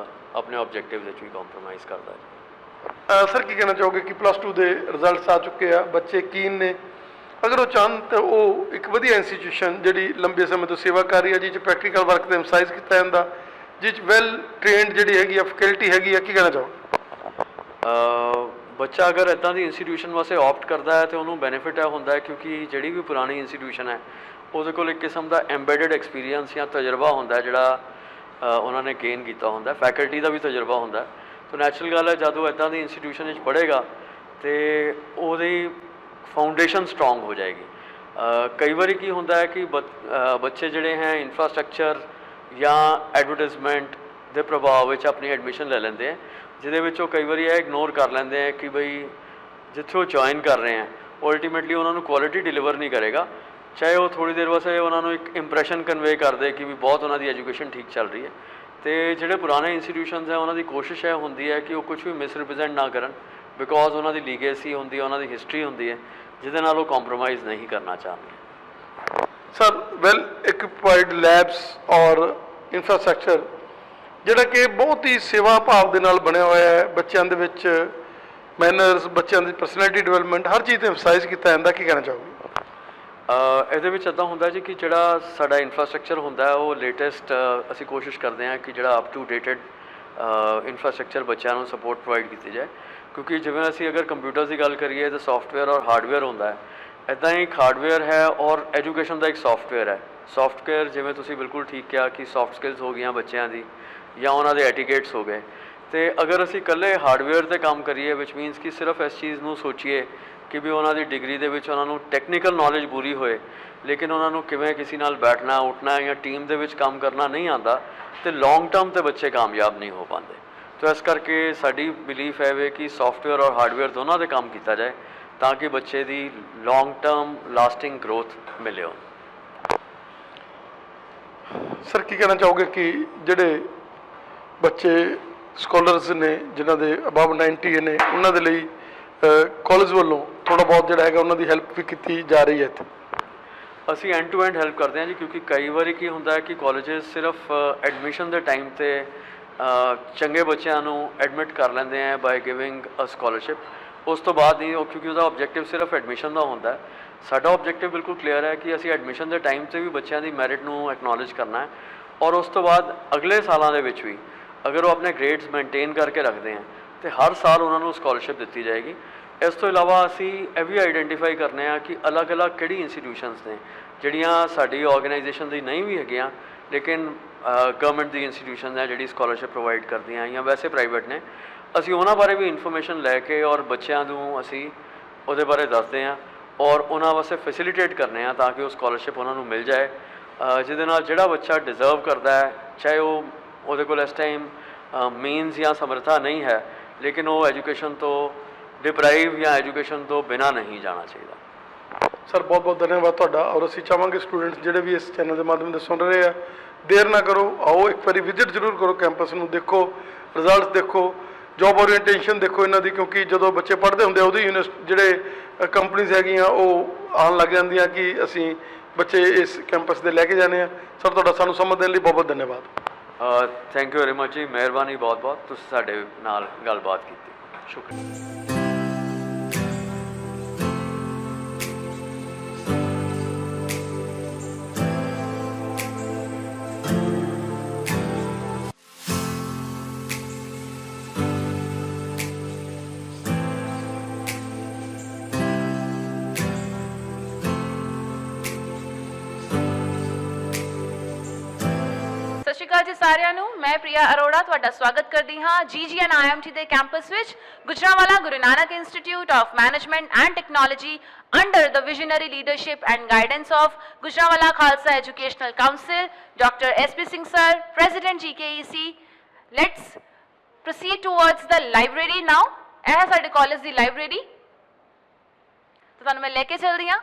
ਆਪਣੇ ਆਬਜੈਕਟਿਵ ਵਿੱਚ ਵੀ ਕੰਪਰੋਮਾਈਜ਼ ਕਰਦਾ ਹੈ। ਸਰ, ਕੀ ਕਹਿਣਾ ਚਾਹੋਗੇ ਕਿ +2 ਦੇ ਰਿਜ਼ਲਟਸ ਆ ਚੁੱਕੇ ਆ, ਬੱਚੇ ਕੀਨ ਨੇ, ਅਗਰ ਉਹ ਚਾਹਣ ਤਾਂ ਉਹ ਇੱਕ ਵਧੀਆ ਇੰਸਟੀਟਿਊਸ਼ਨ ਜਿਹੜੀ ਲੰਬੇ ਸਮੇਂ ਤੋਂ ਸੇਵਾ ਕਰ ਰਹੀ ਹੈ, ਜਿਸ 'ਚ ਪ੍ਰੈਕਟੀਕਲ ਵਰਕ 'ਤੇ ਐਮਸਾਈਜ਼ ਕੀਤਾ ਜਾਂਦਾ, ਜਿਸ 'ਚ ਵੈਲ ਟ੍ਰੇਨਡ ਜਿਹੜੀ ਹੈਗੀ ਆ ਫੈਕਲਟੀ ਹੈਗੀ ਆ, ਕੀ ਕਹਿਣਾ ਚਾਹੋਗੇ? ਬੱਚਾ ਅਗਰ ਇੱਦਾਂ ਦੀ ਇੰਸਟੀਟਿਊਸ਼ਨ ਵਾਸਤੇ ਆਪਟ ਕਰਦਾ ਹੈ ਤਾਂ ਉਹਨੂੰ ਬੈਨੀਫਿਟ ਇਹ ਹੁੰਦਾ ਹੈ ਕਿਉਂਕਿ ਜਿਹੜੀ ਵੀ ਪੁਰਾਣੀ ਇੰਸਟੀਟਿਊਸ਼ਨ ਹੈ ਉਹਦੇ ਕੋਲ ਇੱਕ ਕਿਸਮ ਦਾ ਐਮਬੈਡਡ ਐਕਸਪੀਰੀਅੰਸ ਜਾਂ ਤਜਰਬਾ ਹੁੰਦਾ ਜਿਹੜਾ ਉਹਨਾਂ ਨੇ ਗੇਨ ਕੀਤਾ ਹੁੰਦਾ, ਫੈਕਲਟੀ ਦਾ ਵੀ ਤਜਰਬਾ ਹੁੰਦਾ। ਤਾਂ ਨੈਚੁਰਲ ਗੱਲ ਹੈ ਜਦ ਉਹ ਇੱਦਾਂ ਦੀ ਇੰਸਟੀਟਿਊਸ਼ਨ ਵਿੱਚ ਪੜ੍ਹੇਗਾ ਅਤੇ ਉਹਦੀ ਫਾਊਂਡੇਸ਼ਨ ਸਟਰੋਂਗ ਹੋ ਜਾਏਗੀ। ਕਈ ਵਾਰੀ ਕੀ ਹੁੰਦਾ ਹੈ ਕਿ ਬੱਚੇ ਜਿਹੜੇ ਹੈ ਇਨਫਰਾਸਟਰਕਚਰ ਜਾਂ ਐਡਵਰਟਾਈਜ਼ਮੈਂਟ ਦੇ ਪ੍ਰਭਾਵ ਵਿੱਚ ਆਪਣੀ ਐਡਮਿਸ਼ਨ ਲੈ ਲੈਂਦੇ ਹੈ, ਜਿਹਦੇ ਵਿੱਚ ਉਹ ਕਈ ਵਾਰੀ ਇਹ ਇਗਨੋਰ ਕਰ ਲੈਂਦੇ ਹੈ ਕਿ ਬਈ ਜਿੱਥੇ ਉਹ ਜੁਆਇਨ ਕਰ ਰਹੇ ਹੈ ਉਹ ਅਲਟੀਮੇਟਲੀ ਉਹਨਾਂ ਨੂੰ ਕੁਆਲਿਟੀ ਡਿਲੀਵਰ ਨਹੀਂ ਕਰੇਗਾ, ਚਾਹੇ ਉਹ ਥੋੜ੍ਹੀ ਦੇਰ ਵਾਸਤੇ ਉਹਨਾਂ ਨੂੰ ਇੱਕ ਇੰਪ੍ਰੈਸ਼ਨ ਕਨਵੇ ਕਰਦੇ ਕਿ ਵੀ ਬਹੁਤ ਉਹਨਾਂ ਦੀ ਐਜੂਕੇਸ਼ਨ ਠੀਕ ਚੱਲ ਰਹੀ ਹੈ। ਅਤੇ ਜਿਹੜੇ ਪੁਰਾਣੇ ਇੰਸਟੀਟਿਊਸ਼ਨਸ ਹੈ ਉਹਨਾਂ ਦੀ ਕੋਸ਼ਿਸ਼ ਇਹ ਹੁੰਦੀ ਹੈ ਕਿ ਉਹ ਕੁਛ ਵੀ ਮਿਸਰੀਪ੍ਰੈਜ਼ੈਂਟ ਨਾ ਕਰਨ, ਬਿਕੋਜ਼ ਉਹਨਾਂ ਦੀ ਲੀਗੇਸੀ ਹੁੰਦੀ ਹੈ, ਉਹਨਾਂ ਦੀ ਹਿਸਟਰੀ ਹੁੰਦੀ ਹੈ, ਜਿਹਦੇ ਨਾਲ ਉਹ ਕੰਪਰੋਮਾਈਜ਼ ਨਹੀਂ ਕਰਨਾ ਚਾਹੁੰਦੇ। ਸਰ, ਵੈਲ ਇਕੁਇਪਡ ਲੈਬਸ ਔਰ ਇਨਫਰਾਸਟਰਕਚਰ ਜਿਹੜਾ ਕਿ ਬਹੁਤ ਹੀ ਸੇਵਾ ਭਾਵ ਦੇ ਨਾਲ ਬਣਿਆ ਹੋਇਆ ਹੈ, ਬੱਚਿਆਂ ਦੇ ਵਿੱਚ ਮੈਨਰਸ, ਬੱਚਿਆਂ ਦੀ ਪਰਸਨੈਲਿਟੀ ਡਿਵੈਲਪਮੈਂਟ, ਹਰ ਚੀਜ਼ 'ਤੇ ਐਮਫਸਾਈਜ਼ ਕੀਤਾ ਜਾਂਦਾ, ਕੀ ਕਹਿਣਾ ਚਾਹੋਗੇ? ਇਹਦੇ ਵਿੱਚ ਇੱਦਾਂ ਹੁੰਦਾ ਜੀ ਕਿ ਜਿਹੜਾ ਸਾਡਾ ਇਨਫਰਾਸਟਰਕਚਰ ਹੁੰਦਾ ਉਹ ਲੇਟੈਸਟ ਅਸੀਂ ਕੋਸ਼ਿਸ਼ ਕਰਦੇ ਹਾਂ ਕਿ ਜਿਹੜਾ ਅਪ ਟੂ ਡੇਟਡ ਇਨਫਰਾਸਟਰਕਚਰ ਬੱਚਿਆਂ ਨੂੰ ਸਪੋਰਟ ਪ੍ਰੋਵਾਈਡ ਕੀਤੀ ਜਾਏ, ਕਿਉਂਕਿ ਜਿਵੇਂ ਅਸੀਂ ਅਗਰ ਕੰਪਿਊਟਰ ਦੀ ਗੱਲ ਕਰੀਏ ਤਾਂ ਸੌਫਟਵੇਅਰ ਔਰ ਹਾਰਡਵੇਅਰ ਹੁੰਦਾ ਹੈ, ਇੱਦਾਂ ਹੀ ਇੱਕ ਹਾਰਡਵੇਅਰ ਹੈ ਔਰ ਐਜੂਕੇਸ਼ਨ ਦਾ ਇੱਕ ਸੌਫਟਵੇਅਰ ਹੈ। ਸੌਫਟਵੇਅਰ ਜਿਵੇਂ ਤੁਸੀਂ ਬਿਲਕੁਲ ਠੀਕ ਕਿਹਾ ਕਿ ਸੌਫਟ ਸਕਿੱਲਸ ਹੋ ਗਈਆਂ ਬੱਚਿਆਂ ਦੀ ਜਾਂ ਉਹਨਾਂ ਦੇ ਐਟੀਕੇਟਸ ਹੋ ਗਏ, ਅਤੇ ਅਗਰ ਅਸੀਂ ਇਕੱਲੇ ਹਾਰਡਵੇਅਰ 'ਤੇ ਕੰਮ ਕਰੀਏ ਵਿਚ ਮੀਨਸ ਕਿ ਸਿਰਫ ਇਸ ਚੀਜ਼ ਨੂੰ ਸੋਚੀਏ ਕਿ ਵੀ ਉਹਨਾਂ ਦੀ ਡਿਗਰੀ ਦੇ ਵਿੱਚ ਉਹਨਾਂ ਨੂੰ ਟੈਕਨੀਕਲ ਨੌਲੇਜ ਪੂਰੀ ਹੋਏ ਲੇਕਿਨ ਉਹਨਾਂ ਨੂੰ ਕਿਵੇਂ ਕਿਸੇ ਨਾਲ ਬੈਠਣਾ ਉੱਠਣਾ ਜਾਂ ਟੀਮ ਦੇ ਵਿੱਚ ਕੰਮ ਕਰਨਾ ਨਹੀਂ ਆਉਂਦਾ, ਅਤੇ ਲੌਂਗ ਟਰਮ 'ਤੇ ਬੱਚੇ ਕਾਮਯਾਬ ਨਹੀਂ ਹੋ ਪਾਉਂਦੇ। ਤਾਂ ਇਸ ਕਰਕੇ ਸਾਡੀ ਬਿਲੀਫ ਹੈ ਵੇ ਕਿ ਸੌਫਟਵੇਅਰ ਔਰ ਹਾਰਡਵੇਅਰ ਦੋਨਾਂ 'ਤੇ ਕੰਮ ਕੀਤਾ ਜਾਏ ਤਾਂ ਕਿ ਬੱਚੇ ਦੀ ਲੌਂਗ ਟਰਮ ਲਾਸਟਿੰਗ ਗਰੋਥ ਮਿਲੇ। ਸਰ, ਕੀ ਕਹਿਣਾ ਚਾਹੋਗੇ ਕਿ ਜਿਹੜੇ ਬੱਚੇ ਸਕਾਲਰਸ ਨੇ ਜਿਨ੍ਹਾਂ ਦੇ ਅਬਵ 90 ਨੇ ਉਹਨਾਂ ਦੇ ਲਈ ਕਾਲਜ ਵੱਲੋਂ ਥੋੜ੍ਹਾ ਬਹੁਤ ਜਿਹੜਾ ਹੈਗਾ ਉਹਨਾਂ ਦੀ ਹੈਲਪ ਵੀ ਕੀਤੀ ਜਾ ਰਹੀ ਹੈ ਇੱਥੇ? ਅਸੀਂ ਐਂਡ ਟੂ ਐਂਡ ਹੈਲਪ ਕਰਦੇ ਹਾਂ ਜੀ, ਕਿਉਂਕਿ ਕਈ ਵਾਰੀ ਕੀ ਹੁੰਦਾ ਹੈ ਕਿ ਕਾਲਜਿਸ ਸਿਰਫ ਐਡਮਿਸ਼ਨ ਦੇ ਟਾਈਮ 'ਤੇ ਚੰਗੇ ਬੱਚਿਆਂ ਨੂੰ ਐਡਮਿਟ ਕਰ ਲੈਂਦੇ ਹੈ ਬਾਈ ਗਿਵਿੰਗ ਅ ਸਕਾਲਰਸ਼ਿਪ, ਉਸ ਤੋਂ ਬਾਅਦ ਨਹੀਂ, ਕਿਉਂਕਿ ਉਹਦਾ ਆਬਜੈਕਟਿਵ ਸਿਰਫ ਐਡਮਿਸ਼ਨ ਦਾ ਹੁੰਦਾ ਹੈ। ਸਾਡਾ ਆਬਜੈਕਟਿਵ ਬਿਲਕੁਲ ਕਲੀਅਰ ਹੈ ਕਿ ਅਸੀਂ ਐਡਮਿਸ਼ਨ ਦੇ ਟਾਈਮ 'ਤੇ ਵੀ ਬੱਚਿਆਂ ਦੀ ਮੈਰਿਟ ਨੂੰ ਐਕਨੋਲੇਜ ਕਰਨਾ ਹੈ ਔਰ ਉਸ ਤੋਂ ਬਾਅਦ ਅਗਲੇ ਸਾਲਾਂ ਦੇ ਵਿੱਚ ਵੀ ਅਗਰ ਉਹ ਆਪਣੇ ਗ੍ਰੇਡਸ ਮੇਨਟੇਨ ਕਰਕੇ ਰੱਖਦੇ हैं तो हर साल उन्होंने स्कॉलरशिप दी जाएगी। इस तो इलावा असी यह भी आइडेंटिफाई करने कि अलग अलग किहड़ी इंस्टीट्यूशनस ने जिहड़ियां साडी ऑर्गेनाइजेशन दी नहीं भी हैगियां लेकिन गवर्नमेंट दी इंस्टीट्यूशन है जिहड़ी स्कॉलरशिप प्रोवाइड करदियां या वैसे प्राइवेट ने, असी उन्हां बारे भी इन्फॉर्मेशन लैके और बच्चों नूं असी उहदे बारे दसदे हां और उन्हां वास्ते फैसिलिटेट करने हैं ताकि वो स्कॉलरशिप उन्हां नूं मिल जाए, जिहदे नाल जिहड़ा बच्चा डिजर्व करता है चाहे वो उहदे कोल इस टाइम मीनस या समर्था नहीं है लेकिन वो एजुकेशन तो डिप्राइव या एजुकेशन तो बिना नहीं जाना चाहिए। ਸਰ ਬਹੁਤ ਬਹੁਤ ਧੰਨਵਾਦ ਤੁਹਾਡਾ। ਔਰ ਅਸੀਂ ਚਾਹਾਂਗੇ ਸਟੂਡੈਂਟਸ ਜਿਹੜੇ ਵੀ ਇਸ ਚੈਨਲ ਦੇ ਮਾਧਿਅਮ ਤੋਂ ਸੁਣ ਰਹੇ ਆ, ਦੇਰ ਨਾ ਕਰੋ, ਆਓ ਇੱਕ ਵਾਰੀ ਵਿਜ਼ਿਟ ਜ਼ਰੂਰ ਕਰੋ ਕੈਂਪਸ ਨੂੰ, ਦੇਖੋ ਰਿਜ਼ਲਟਸ ਦੇਖੋ, ਜੋਬ ਓਰੀਐਂਟੇਸ਼ਨ ਦੇਖੋ ਇਹਨਾਂ ਦੀ, ਕਿਉਂਕਿ ਜਦੋਂ ਬੱਚੇ ਪੜ੍ਹਦੇ ਹੁੰਦੇ ਉਦੋਂ ਹੀ ਜਿਹੜੇ ਕੰਪਨੀਜ਼ ਹੈਗੀਆਂ ਉਹ ਆਉਣ ਲੱਗ ਜਾਂਦੀਆਂ ਕਿ ਅਸੀਂ ਬੱਚੇ ਇਸ ਕੈਂਪਸ ਦੇ ਲੈ ਕੇ ਜਾਣੇ ਆ। ਸਰ ਤੁਹਾਡਾ ਸਾਨੂੰ ਸਮਾਂ ਦੇਣ ਲਈ ਬਹੁਤ ਬਹੁਤ ਧੰਨਵਾਦ। ਥੈਂਕ ਯੂ ਵੈਰੀ ਮਚ ਜੀ, ਮਿਹਰਬਾਨੀ ਬਹੁਤ ਬਹੁਤ, ਤੁਸੀਂ ਸਾਡੇ ਨਾਲ ਗੱਲਬਾਤ ਕੀਤੀ, ਸ਼ੁਕਰੀਆ। ਸਤਿ ਸ਼੍ਰੀ ਅਕਾਲ ਜੀ ਸਾਰਿਆਂ ਨੂੰ। ਮੈਂ ਪ੍ਰਿਆ ਅਰੋੜਾ ਤੁਹਾਡਾ ਸਵਾਗਤ ਕਰਦੀ ਹਾਂ GGN IMT ਦੇ ਕੈਂਪਸ ਵਿੱਚ Gujranwala Guru Nanak institute of management and technology under the visionary leadership and guidance of Gujranwala Khalsa Educational Council, Dr. SP Singh sir, President GKEC. Let's proceed towards the library now. ਇਹ ਹੈ ਸਾਡੇ college ਦੀ library, ਤਾਂ ਤੁਹਾਨੂੰ ਮੈਂ ਲੈ ਕੇ ਚੱਲਦੀ ਹਾਂ।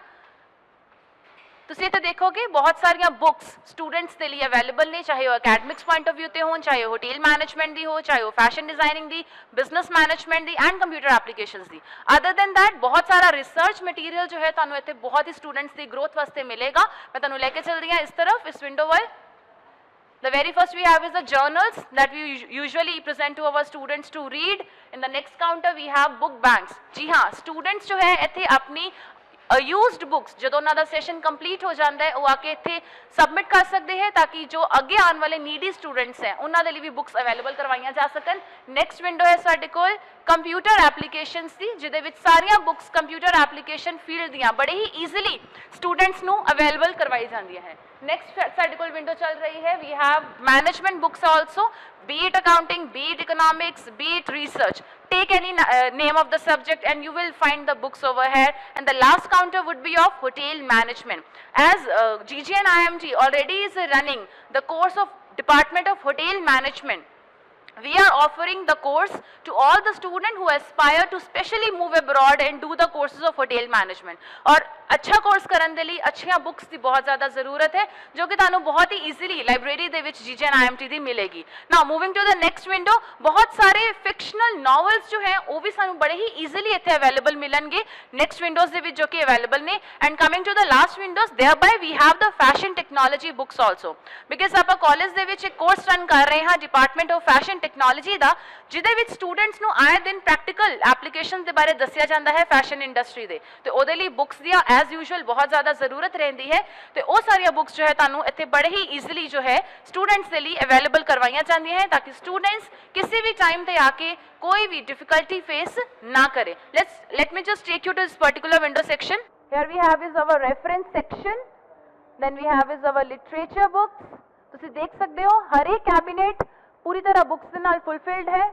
ਤੁਸੀਂ ਇੱਥੇ ਦੇਖੋਗੇ ਬਹੁਤ ਸਾਰੀਆਂ ਬੁੱਕਸ ਸਟੂਡੈਂਟਸ ਦੇ ਲਈ ਅਵੇਲੇਬਲ ਨੇ, ਚਾਹੇ ਉਹ ਅਕੈਡਮਿਕਸ ਪੁਆਇੰਟ ਆਫ ਵਿਊ ਤੇ ਹੋਣ, ਚਾਹੇ ਉਹ ਹੋਟਲ ਮੈਨੇਜਮੈਂਟ ਦੀ ਹੋ, ਚਾਹੇ ਉਹ fashion designing the, business management the and computer applications the. Other than that ਬਹੁਤ ਸਾਰਾ ਰਿਸਰਚ ਮਟੀਰੀਅਲ ਜੋ ਹੈ ਤੁਹਾਨੂੰ ਇੱਥੇ ਬਹੁਤ ਹੀ ਸਟੂਡੈਂਟਸ ਦੀ ਗਰੋਥ ਵਾਸਤੇ ਮਿਲੇਗਾ। ਮੈਂ ਤੁਹਾਨੂੰ ਲੈ ਕੇ ਚੱਲਦੀ ਹਾਂ ਇਸ ਤਰਫ, ਇਸ ਵਿੰਡੋ ਵੱਲ। The very first we have is the journals that we usually present to our students to read. In the next counter we have book banks. जी हाँ, students जो है ਇੱਥੇ ਆਪਣੀ यूज्ड बुक्स ਜਦੋਂ ਉਹਨਾਂ ਦਾ ਸੈਸ਼ਨ ਕੰਪਲੀਟ ਹੋ ਜਾਂਦਾ ਹੈ ਉਹ ਆ ਕੇ ਇੱਥੇ ਸਬਮਿਟ ਕਰ ਸਕਦੇ ਹੈ, ਤਾਂ ਕਿ ਜੋ ਅੱਗੇ ਆਉਣ ਵਾਲੇ ਨੀਡੀ ਸਟੂਡੈਂਟਸ ਹੈ ਉਹਨਾਂ ਦੇ ਲਈ ਵੀ ਬੁੱਕਸ ਅਵੇਲੇਬਲ ਕਰਵਾਈਆਂ ਜਾ ਸਕਣ। ਨੈਕਸਟ ਵਿੰਡੋ ਹੈ ਸਾਡੇ ਕੋਲ ਕੰਪਿਊਟਰ ਐਪਲੀਕੇਸ਼ਨਸ ਦੀ, ਜਿਹਦੇ ਵਿੱਚ ਸਾਰੀਆਂ ਬੁੱਕਸ ਕੰਪਿਊਟਰ ਐਪਲੀਕੇਸ਼ਨ ਫੀਲਡ ਦੀਆਂ ਬੜੇ ਹੀ ਈਜ਼ੀਲੀ ਸਟੂਡੈਂਟਸ ਨੂੰ ਅਵੇਲੇਬਲ ਕਰਵਾਈ ਜਾਂਦੀਆਂ ਹੈ। ਨੈਕਸਟ ਸਾਡੇ ਕੋਲ ਵਿੰਡੋ ਚੱਲ ਰਹੀ ਹੈ, we have management books also, be it accounting, be it economics, be it research. Take any name of the subject and you will find the books over here. And the last counter would be of hotel management. As GGN IMT already is running the course of Department of Hotel Management, we are offering the course to all the students who aspire to specially move abroad and do the courses of hotel management. और अच्छा course ਕਰਨ ਦੇ ਲਈ ਅੱਛੀਆਂ books ਦੀ ਬਹੁਤ ਜ਼ਿਆਦਾ ਜ਼ਰੂਰਤ ਹੈ, ਜੋ ਕਿ ਤੁਹਾਨੂੰ ਬਹੁਤ ਹੀ ਈਜ਼ੀਲੀ ਲਾਇਬ੍ਰੇਰੀ ਦੇ ਵਿੱਚ GGN IMT ਦੀ ਮਿਲੇਗੀ। Now moving to the next window, ਬਹੁਤ ਸਾਰੇ ਫਿਕਸ਼ਨਲ ਨੋਵਲਸ ਜੋ ਹੈ ਉਹ ਵੀ ਸਾਨੂੰ ਬੜੇ ਹੀ ਈਜ਼ੀਲੀ ਇੱਥੇ ਅਵੇਲੇਬਲ ਮਿਲਣਗੇ ਨੈਕਸਟ ਵਿੰਡੋਜ਼ ਦੇ ਵਿੱਚ ਜੋ ਕਿ ਅਵੇਲੇਬਲ ਨੇ। And coming to the last windows, thereby we have the fashion technology books also, because ਆਪਾਂ ਕਾਲਜ ਦੇ ਵਿੱਚ ਇੱਕ ਕੋਰਸ ਰਨ ਕਰ ਰਹੇ ਹਾਂ ਡਿਪਾਰਟਮੈਂਟ ਆਫ ਫੈਸ਼ਨ ਟੈਕਨੋਲੋਜੀ ਦਾ, ਜਿਹਦੇ ਵਿੱਚ ਸਟੂਡੈਂਟਸ ਨੂੰ ਆਏ ਦਿਨ ਪ੍ਰੈਕਟੀਕਲ ਐਪਲੀਕੇਸ਼ਨ ਦੇ ਬਾਰੇ ਦੱਸਿਆ ਜਾਂਦਾ ਹੈ ਫੈਸ਼ਨ ਇੰਡਸਟਰੀ ਦੇ, ਤੇ ਉਹਦੇ ਲਈ ਬੁੱਕਸ ਦੀਆਂ ਐਜ਼ ਯੂਜੂਅਲ ਬਹੁਤ ਜ਼ਿਆਦਾ ਜ਼ਰੂਰਤ ਰਹਿੰਦੀ ਹੈ। ਤੇ ਉਹ ਸਾਰੀਆਂ ਬੁੱਕਸ ਜੋ ਹੈ ਤੁਹਾਨੂੰ ਇੱਥੇ ਬੜੇ ਹੀ ਈਜ਼ੀਲੀ ਜੋ ਹੈ ਸਟੂਡੈਂਟਸ ਦੇ ਲਈ ਅਵੇਲੇਬਲ ਕਰਵਾਈਆਂ ਜਾਂਦੀਆਂ ਹੈ, ਤਾਂ ਕਿ ਸਟੂਡੈਂਟਸ ਕਿਸੇ ਵੀ ਟਾਈਮ ਤੇ ਆ ਕੇ ਕੋਈ ਵੀ ਡਿਫਿਕਲਟੀ ਫੇਸ ਨਾ ਕਰੇ। let me just take you to this particular window section. Here we have is our reference section, then we have is our literature books. ਤੁਸੀਂ ਦੇਖ ਸਕਦੇ ਹੋ ਹਰ ਇੱਕ ਕੈਬਿਨੇਟ ਪੂਰੀ ਤਰ੍ਹਾਂ ਬੁੱਕਸ ਦੇ ਨਾਲ ਫੁੱਲਫਿਲਡ ਹੈ।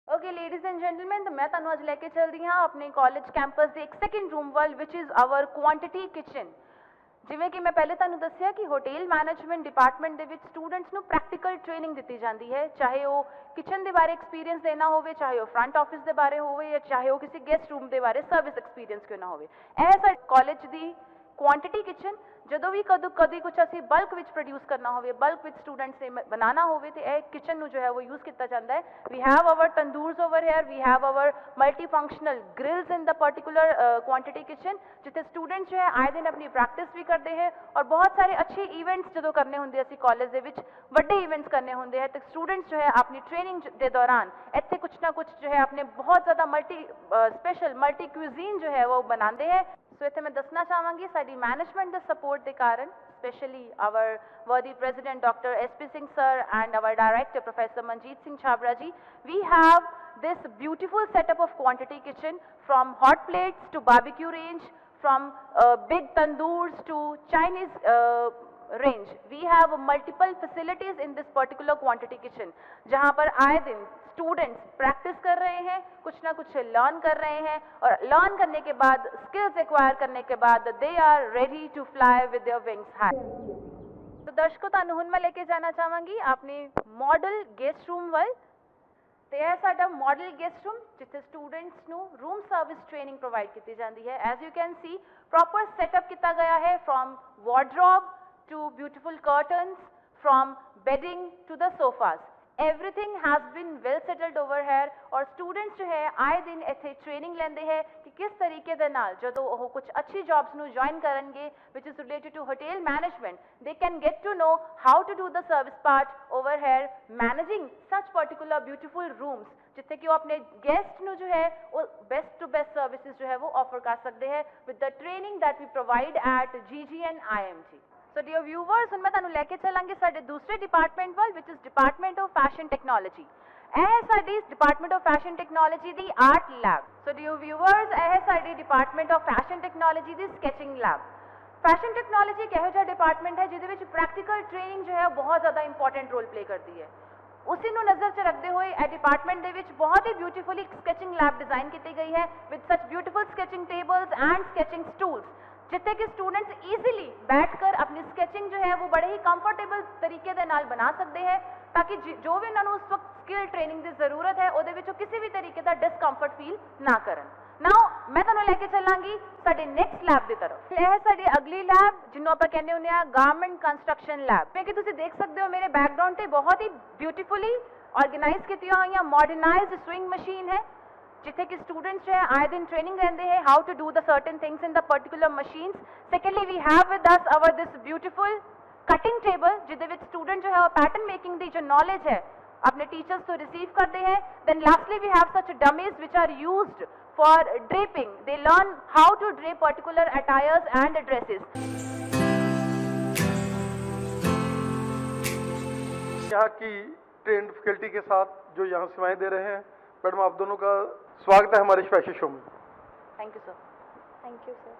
ਓਕੇ ਲੇਡੀਜ਼ ਐਂਡ ਜੈਂਟਲਮੈਨ, ਤਾਂ ਮੈਂ ਤੁਹਾਨੂੰ ਅੱਜ ਲੈ ਕੇ ਚੱਲਦੀ ਹਾਂ ਆਪਣੇ ਕਾਲਜ ਕੈਂਪਸ ਦੇ ਇੱਕ ਸੈਕਿੰਡ ਰੂਮ ਵੱਲ, ਵਿਚ ਇਜ਼ ਆਵਰ ਕੁਆਂਟੀਟੀ ਕਿਚਨ। ਜਿਵੇਂ ਕਿ ਮੈਂ ਪਹਿਲੇ ਤੁਹਾਨੂੰ ਦੱਸਿਆ ਕਿ ਹੋਟਲ ਮੈਨੇਜਮੈਂਟ ਡਿਪਾਰਟਮੈਂਟ ਦੇ ਵਿੱਚ ਸਟੂਡੈਂਟਸ ਨੂੰ ਪ੍ਰੈਕਟੀਕਲ ਟ੍ਰੇਨਿੰਗ ਦਿੱਤੀ ਜਾਂਦੀ ਹੈ, ਚਾਹੇ ਉਹ ਕਿਚਨ ਦੇ ਬਾਰੇ ਐਕਸਪੀਰੀਅੰਸ ਦੇਣਾ ਹੋਵੇ, ਚਾਹੇ ਉਹ ਫਰੰਟ ਆਫਿਸ ਦੇ ਬਾਰੇ ਹੋਵੇ, ਜਾਂ ਚਾਹੇ ਉਹ ਕਿਸੇ ਗੈਸਟ ਰੂਮ ਦੇ ਬਾਰੇ ਸਰਵਿਸ ਐਕਸਪੀਰੀਅੰਸ ਕਿਉਂ ਨਾ ਹੋਵੇ। ਇਹ ਸਾਡੇ ਕਾਲਜ ਦੀ ਕੁਆਂਟੀਟੀ ਕਿਚਨ, ਜਦੋਂ ਵੀ ਕਦੀ ਕੁਝ ਅਸੀਂ ਬਲਕ ਵਿੱਚ ਪ੍ਰੋਡਿਊਸ ਕਰਨਾ ਹੋਵੇ, ਬਲਕ ਵਿੱਚ ਸਟੂਡੈਂਟਸ ਨੇ ਬਣਾਉਣਾ ਹੋਵੇ, ਤੇ ਇਹ ਕਿਚਨ ਨੂੰ ਜੋ ਹੈ ਉਹ ਯੂਜ਼ ਕੀਤਾ ਜਾਂਦਾ ਹੈ। We have our tandoors over here, we have our multi functional grills in the particular quantity kitchen, ਜਿੱਥੇ ਸਟੂਡੈਂਟਸ ਜੋ ਹੈ ਆਏ ਦਿਨ ਆਪਣੀ ਪ੍ਰੈਕਟਿਸ ਵੀ ਕਰਦੇ ਹੈ। ਔਰ ਬਹੁਤ ਸਾਰੇ ਅੱਛੇ ਇਵੈਂਟਸ ਜਦੋਂ ਕਰਨੇ ਹੁੰਦੇ ਅਸੀਂ ਕਾਲਜ ਦੇ ਵਿੱਚ, ਵੱਡੇ ਇਵੈਂਟਸ ਕਰਨੇ ਹੁੰਦੇ ਹੈ, ਤੇ ਸਟੂਡੈਂਟਸ ਜੋ ਹੈ ਆਪਣੀ ਟ੍ਰੇਨਿੰਗ ਦੇ ਦੌਰਾਨ ਇੱਥੇ ਕੁਛ ਨਾ ਕੁਛ ਜੋ ਹੈ ਆਪਣੇ ਬਹੁਤ ਜ਼ਿਆਦਾ ਸਪੈਸ਼ਲ ਮਲਟੀ ਕੁਇਜ਼ੀਨ ਜੋ ਹੈ ਉਹ ਬਣਾਉਂਦੇ ਹੈ। ਸੋ ਇੱਥੇ ਮੈਂ ਦੱਸਣਾ ਚਾਹਾਂਗੀ ਸਾਡੀ ਮੈਨੇਜਮੈਂਟ ਦੇ ਸਪੋਰਟ ਦੇ ਕਾਰਨ, especially our worthy president Dr. SP Singh sir and our director Professor Manjeet Singh Chhabra ji, we have this beautiful setup of quantity kitchen, from hot plates to barbecue range, from big tandoors to Chinese range. We have multiple facilities in this particular quantity kitchen, जहाँ पर आए दिन students practice कर रहे हैं, कुछ ना कुछ लर्न कर रहे हैं, और लर्न करने के बाद, स्किल्स एक्वायर करने के बाद, they are ready to fly with their wings high. तो दर्शकों, ਤੁਹਾਨੂੰ ਹੁਣ ਮੈਂ ਲੈ ਕੇ ਜਾਣਾ ਚਾਹਾਂਗੀ ਆਪਣੇ ਮਾਡਲ ਗੈਸਟ ਰੂਮ ਵੱਲ। ਤੇ ਇਹ ਸਾਡਾ ਮਾਡਲ ਗੈਸਟ ਰੂਮ ਜਿੱਥੇ ਸਟੂਡੈਂਟਸ ਨੂੰ ਰੂਮ ਸਰਵਿਸ ਟ੍ਰੇਨਿੰਗ ਪ੍ਰੋਵਾਈਡ ਕੀਤੀ ਜਾਂਦੀ ਹੈ। As you can see proper setup ਕੀਤਾ ਗਿਆ ਹੈ from wardrobe to beautiful curtains, from bedding to the sofas. Everything has been well settled over here और students जो है आए दिन ਇੱਥੇ training ਲੈਂਦੇ ਹੈ ਕਿ ਕਿਸ ਤਰੀਕੇ ਦੇ ਨਾਲ ਜਦੋਂ ਉਹ ਕੁਝ ਅੱਛੀ jobs ਨੂੰ join ਕਰਨਗੇ which is related to hotel management, they can get to know how to do the service part over here, managing such particular beautiful rooms ਜਿੱਥੇ ਕਿ ਉਹ ਆਪਣੇ guest ਨੂੰ ਜੋ ਹੈ ਉਹ best to best services ਜੋ ਹੈ ਉਹ offer ਕਰ ਸਕਦੇ ਹੈ with the training that we provide at GGN IMT. So dear viewers, ਹੁਣ ਮੈਂ ਤੁਹਾਨੂੰ ਲੈ ਕੇ ਚੱਲਾਂਗੇ ਸਾਡੇ ਦੂਸਰੇ ਡਿਪਾਰਟਮੈਂਟ ਵੱਲ which is Department of Fashion Technology. ਇਹ ਹੈ ਸਾਡੀ Department of Fashion Technology the Art Lab. So dear viewers, ਇਹ ਹੈ ਸਾਡੀ Department of Fashion Technology the Sketching Lab. Fashion Technology ਇੱਕ ਇਹੋ ਜਿਹਾ ਡਿਪਾਰਟਮੈਂਟ ਹੈ ਜਿਹਦੇ ਵਿੱਚ ਪ੍ਰੈਕਟੀਕਲ ਟ੍ਰੇਨਿੰਗ ਜੋ ਹੈ ਬਹੁਤ ਜ਼ਿਆਦਾ ਇੰਪੋਰਟੈਂਟ ਰੋਲ ਪਲੇ ਕਰਦੀ ਹੈ। ਉਸੇ ਨੂੰ ਨਜ਼ਰ 'ਚ ਰੱਖਦੇ ਹੋਏ ਇਹ ਡਿਪਾਰਟਮੈਂਟ ਦੇ ਵਿੱਚ ਬਹੁਤ ਹੀ ਬਿਊਟੀਫੁਲੀ ਇੱਕ ਸਕੈਚਿੰਗ ਲੈਬ ਡਿਜ਼ਾਈਨ ਕੀਤੀ ਗਈ ਹੈ with such beautiful sketching tables and sketching stools जितने कि स्टूडेंट्स इजीली बैठकर अपनी स्केचिंग जो है वो बड़े ही कंफर्टेबल तरीके दे नाल बना सकते हैं ताकि जो भी उन्होंने उस वक्त स्किल ट्रेनिंग की जरूरत है ਉਹਦੇ ਵਿੱਚੋਂ ਕਿਸੇ ਵੀ ਤਰੀਕੇ ਦਾ डिस्कंफर्ट फील ना ਕਰਨ। ਨਾਓ ਮੈਂ ਤੁਹਾਨੂੰ ਲੈ ਕੇ ਚੱਲਾਂਗੀ ਸਾਡੇ ਨੈਕਸਟ ਲੈਬ ਦੀ ਤਰਫ। ਇਹ ਹੈ ਸਾਡੀ ਅਗਲੀ ਲੈਬ ਜਿਹਨੂੰ ਆਪਾਂ ਕਹਿੰਦੇ ਹੁੰਦੇ ਆ ਗਾਰਮੈਂਟ ਕੰਸਟਰਕਸ਼ਨ ਲੈਬ। ਜਿਵੇਂ ਕਿ ਤੁਸੀਂ ਦੇਖ ਸਕਦੇ ਹੋ ਮੇਰੇ ਬੈਕਗ੍ਰਾਉਂਡ ਤੇ ਬਹੁਤ ਹੀ ਬਿਊਟੀਫੁਲੀ ਆਰਗੇਨਾਈਜ਼ ਕੀਤੀਆਂ ਹੋਈਆਂ ਮਾਡਰਨਾਈਜ਼ਡ ਸਵਿੰਗ ਮਸ਼ੀਨ ਹੈ जिथे कि स्टूडेंट्स जो है आए दिन ट्रेनिंग रहते हैं how to do the certain things in the particular machines. Secondly we have with us our this beautiful cutting table जिदे विच स्टूडेंट जो है पैटर्न मेकिंग दी जो नॉलेज है अपने टीचर्स तो रिसीव करते हैं। Then lastly we have such dummies which are used for draping. They learn how to drape particular attires and dresses. यहाँ की ट्रेंड फैकल्टी के साथ जो यहाँ सेवाएं दे रहे हैं, मैडम आप दोनों का स्वागत है हमारे स्पेशल शो में। Thank you sir. Thank you sir.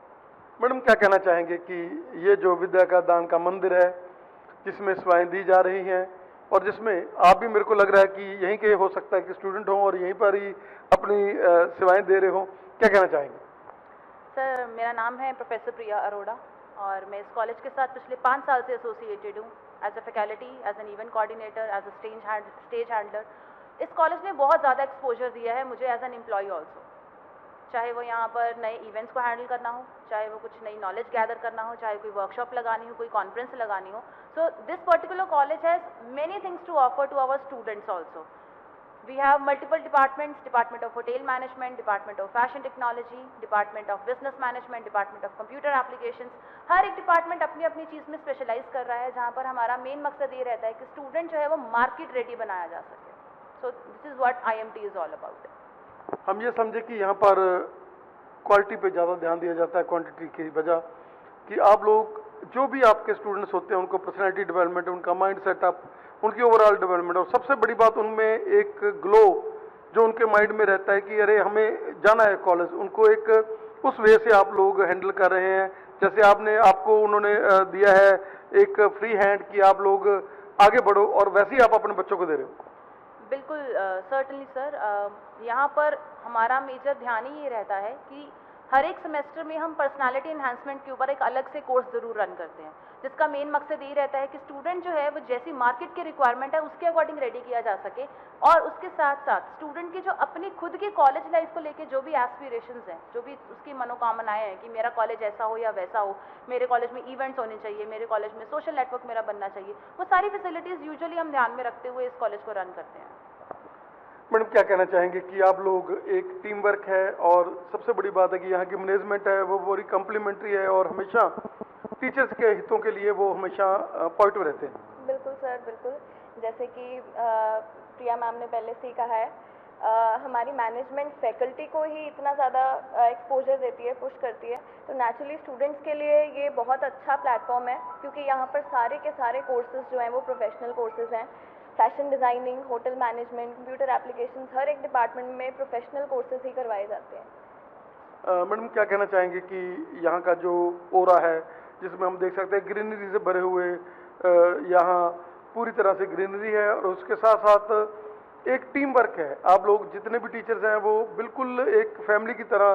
Madam क्या कहना चाहेंगे कि ये जो विद्या का दान का मंदिर है जिसमें सेवाएं दी जा रही हैं और जिसमें आप भी मेरे को लग रहा है कि यहीं के हो सकता है कि स्टूडेंट हों और यहीं पर ही अपनी सेवाएं दे रहे हों, क्या कहना चाहेंगे? सर मेरा नाम है प्रोफेसर प्रिया अरोड़ा और मैं इस कॉलेज के साथ पिछले 5 साल से एसोसिएटेड हूँ as a faculty, as an event coordinator, as a stage handler. इस कॉलेज ने बहुत ज़्यादा एक्सपोजर दिया है मुझे एज एन एम्प्लॉय ऑल्सो, चाहे वो यहाँ पर नए इवेंट्स को हैंडल करना हो, चाहे वो कुछ नई नॉलेज गैदर करना हो, चाहे कोई वर्कशॉप लगानी हो, कोई कॉन्फ्रेंस लगानी हो। So this particular college has many things to offer to our students also. We have multiple departments, Department of Hotel Management, Department of Fashion Technology, Department of Business Management, Department of Computer Applications। हर एक department अपनी अपनी चीज़ में specialise कर रहा है जहाँ पर हमारा मेन मकसद ये रहता है कि स्टूडेंट जो है वो मार्केट रेडी बनाया जा सके। So this is what IMT is all about. हम ये समझे कि यहाँ पर क्वालिटी पे ज़्यादा ध्यान दिया जाता है क्वांटिटी की बजाय, कि आप लोग जो भी आपके स्टूडेंट्स होते हैं उनको पर्सनैलिटी डेवलपमेंट, उनका माइंड सेटअप, उनकी ओवरऑल डेवलपमेंट, और सबसे बड़ी बात उनमें एक ग्लो जो उनके माइंड में रहता है कि अरे हमें जाना है कॉलेज, उनको एक उस वे से आप लोग हैंडल कर रहे हैं। जैसे आपको उन्होंने दिया है एक फ्री हैंड कि आप लोग आगे बढ़ो, और वैसे ही आप अपने बच्चों को दे रहे हो। बिल्कुल सर्टनली सर। यहाँ पर हमारा मेजर ध्यान ही ये रहता है कि हर एक सेमेस्टर में हम पर्सनालिटी एनहांसमेंट के ऊपर एक अलग से कोर्स ज़रूर रन करते हैं जिसका मेन मकसद ये रहता है कि स्टूडेंट जो है वो जैसी मार्केट की रिक्वायरमेंट है उसके अकॉर्डिंग रेडी किया जा सके, और उसके साथ साथ स्टूडेंट की जो अपनी खुद की कॉलेज लाइफ को लेके जो भी एस्पिरेशंस हैं, जो भी उसकी मनोकामनाएं हैं कि मेरा कॉलेज ऐसा हो या वैसा हो, मेरे कॉलेज में इवेंट्स होने चाहिए, मेरे कॉलेज में सोशल नेटवर्क मेरा बनना चाहिए, वो सारी फैसिलिटीज़ यूजुअली हम ध्यान में रखते हुए इस कॉलेज को रन करते हैं। मैडम क्या कहना चाहेंगे कि आप लोग एक टीम वर्क है, और सबसे बड़ी बात है कि यहाँ की मैनेजमेंट है वो बड़ी कम्प्लीमेंट्री है और हमेशा टीचर्स के हितों के लिए वो हमेशा पॉजिटिव रहते हैं। बिल्कुल सर, बिल्कुल। जैसे कि प्रिया मैम ने पहले से ही कहा है, हमारी मैनेजमेंट फैकल्टी को ही इतना ज़्यादा एक्सपोजर देती है, पुश करती है, तो नेचुरली स्टूडेंट्स के लिए ये बहुत अच्छा प्लेटफॉर्म है क्योंकि यहाँ पर सारे के सारे कोर्सेज जो हैं वो प्रोफेशनल कोर्सेज हैं। Fashion designing, hotel management, computer applications, हर एक डिपार्टमेंट में प्रोफेशनल कोर्सेज ही करवाए जाते हैं। मैडम क्या कहना चाहेंगे कि यहाँ का जो ओरा है जिसमें हम देख सकते हैं ग्रीनरी से भरे हुए, यहाँ पूरी तरह से ग्रीनरी है, और उसके साथ साथ एक टीम वर्क है। आप लोग जितने भी टीचर्स हैं वो बिल्कुल एक फैमिली की तरह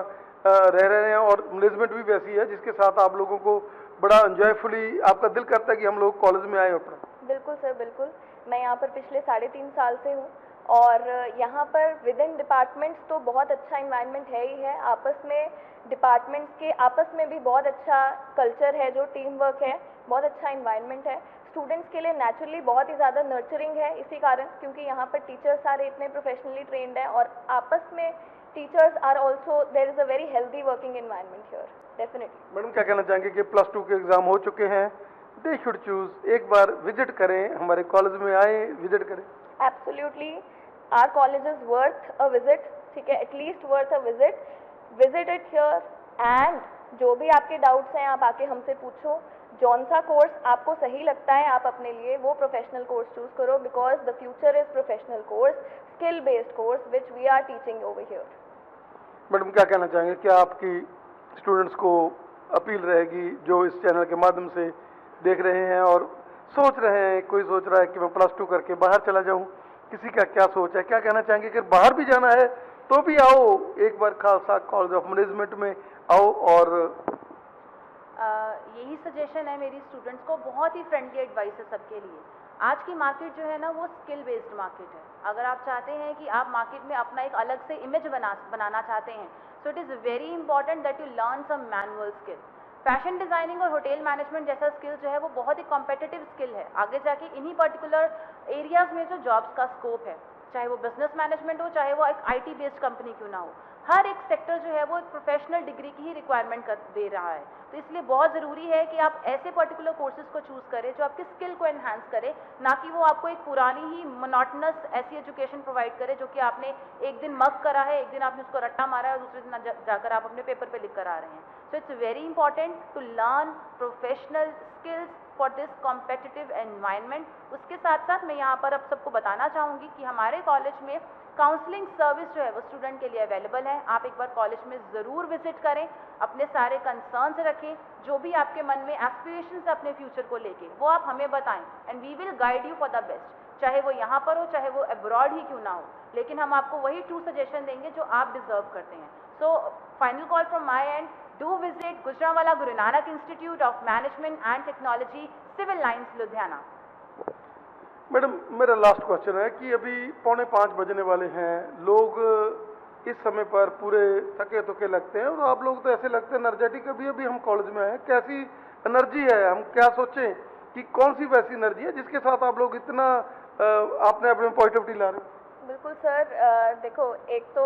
रह रहे हैं, और मैनेजमेंट भी वैसी है जिसके साथ आप लोगों को बड़ा एंजॉयफुली आपका दिल करता है कि हम लोग कॉलेज में आए और पढ़ें। बिल्कुल सर, बिल्कुल। मैं यहाँ पर पिछले 3.5 साल से हूँ और यहाँ पर विद इन डिपार्टमेंट्स तो बहुत अच्छा इन्वायरमेंट है ही है, आपस में डिपार्टमेंट्स के आपस में भी बहुत अच्छा कल्चर है, जो टीम वर्क है, बहुत अच्छा इन्वायरमेंट है। स्टूडेंट्स के लिए नेचुरली बहुत ही ज़्यादा नर्चरिंग है इसी कारण, क्योंकि यहाँ पर टीचर्स सारे इतने प्रोफेशनली ट्रेंड हैं और आपस में teachers are also, there is a very healthy working environment here definitely. Madam क्या कहना चाहेंगे कि +2 के एग्ज़ाम हो चुके हैं, दे शुड चूज़, एक बार विजिट करें, हमारे कॉलेज में आए, विजिट करें। Absolutely, our college is worth a visit, ठीक है, at least worth a visit, visit it here and जो भी आपके डाउट्स हैं आप आके हमसे पूछो। जौन सा कोर्स आपको सही लगता है आप अपने लिए वो प्रोफेशनल कोर्स चूज़ करो, because the future is professional course, skill based course which we are teaching over here. Madam क्या कहना चाहेंगे, क्या आपकी स्टूडेंट्स को अपील रहेगी जो इस चैनल के माध्यम से देख रहे हैं और सोच रहे हैं, कोई सोच रहा है कि मैं +2 करके बाहर चला जाऊं, किसी का क्या सोच है, क्या कहना चाहेंगे कि बाहर भी जाना है तो भी आओ, एक बार खालसा कॉलेज ऑफ मैनेजमेंट में आओ। और यही सजेशन है मेरी स्टूडेंट्स को, बहुत ही फ्रेंडली एडवाइस है सबके लिए। आज की मार्केट जो है ना वो स्किल बेस्ड मार्केट है। अगर आप चाहते हैं कि आप मार्केट में अपना एक अलग से इमेज बनाना चाहते हैं, so it is very important that you learn some manual skill. Fashion designing और होटल मैनेजमेंट जैसा स्किल जो है वो बहुत ही कॉम्पिटिटिव स्किल है। आगे जाके इन्हीं पर्टिकुलर एरियाज़ में जो जॉब्स का स्कोप है, चाहे वो बिजनेस मैनेजमेंट हो, चाहे वो एक IT बेस्ड कंपनी क्यों ना हो, हर एक सेक्टर जो है वो एक प्रोफेशनल डिग्री की ही रिक्वायरमेंट दे रहा है। तो इसलिए बहुत ज़रूरी है कि आप ऐसे पर्टिकुलर कोर्सेज को चूज़ करें जो आपकी स्किल को एनहांस करे, ना कि वो आपको एक पुरानी ही मोनोटनस ऐसी एजुकेशन प्रोवाइड करे जो कि आपने एक दिन मग करा है, एक दिन आपने उसको रट्टा मारा है और दूसरे दिन जाकर आप अपने पेपर पे लिख कर आ रहे हैं। So it's very important to learn professional skills for this competitive environment. उसके साथ साथ मैं यहाँ पर अब सबको बताना चाहूँगी कि हमारे कॉलेज में काउंसलिंग सर्विस जो है वो स्टूडेंट के लिए अवेलेबल है। आप एक बार कॉलेज में ज़रूर विजिट करें, अपने सारे कंसर्न्स रखें, जो भी आपके मन में एस्पिरेशंस है अपने फ्यूचर को लेके वो आप हमें बताएं and we will guide you for the best. चाहे वो यहाँ पर हो, चाहे वो अब्रॉड ही क्यों ना हो, लेकिन हम आपको वही ट्रू सजेशन देंगे जो आप डिजर्व करते हैं। So final call from my end, do visit Gujranwala Guru Nanak institute of management and technology, civil lines, Ludhiana. Madam मेरा लास्ट क्वेश्चन है कि अभी 4:45 बजने वाले हैं, लोग इस समय पर पूरे थके थके लगते हैं और आप लोग तो ऐसे लगते हैं एनर्जेटिक। अभी अभी हम कॉलेज में हैं, कैसी एनर्जी है, हम क्या सोचें कि कौन सी वैसी एनर्जी है जिसके साथ आप लोग इतना आपने अपने पॉजिटिविटी ला रहे हो? बिल्कुल सर, देखो एक तो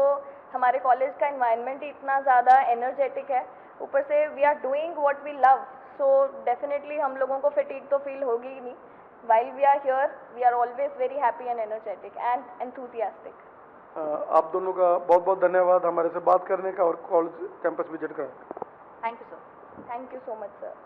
हमारे कॉलेज का एनवायरनमेंट ही इतना ज़्यादा एनर्जेटिक है, ऊपर से we are doing what we love, so definitely हम लोगों को फटीग तो फील होगी ही नहीं। While we are here, we are always very happy and energetic and enthusiastic. आप दोनों का बहुत बहुत धन्यवाद हमारे से बात करने का और कॉलेज कैंपस विजिट करने का। Thank you, sir. Thank you so much, sir.